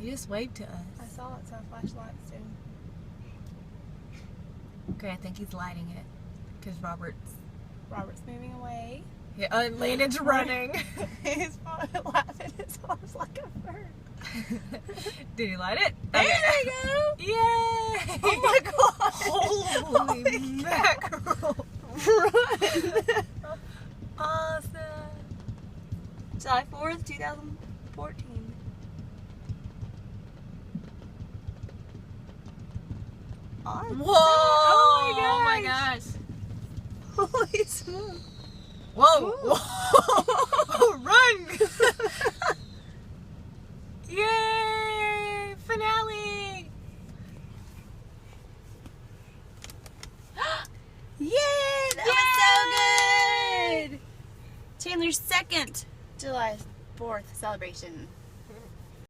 He just waved to us. I saw it, so I flashed lights to him. Okay, I think he's lighting it. Because Robert's moving away. Yeah, Landon's running. He's laughing his arms like a bird. Did he light it? There Okay. they go! Yay! Oh my god! Holy mackerel! Run! Awesome! July 4th, 2014. Awesome. Whoa! Oh Oh my my gosh! gosh! Holy smoke! Whoa! Whoa! Run! Yay! Finale! Yay! That was so good! Chandler's second July 4th celebration.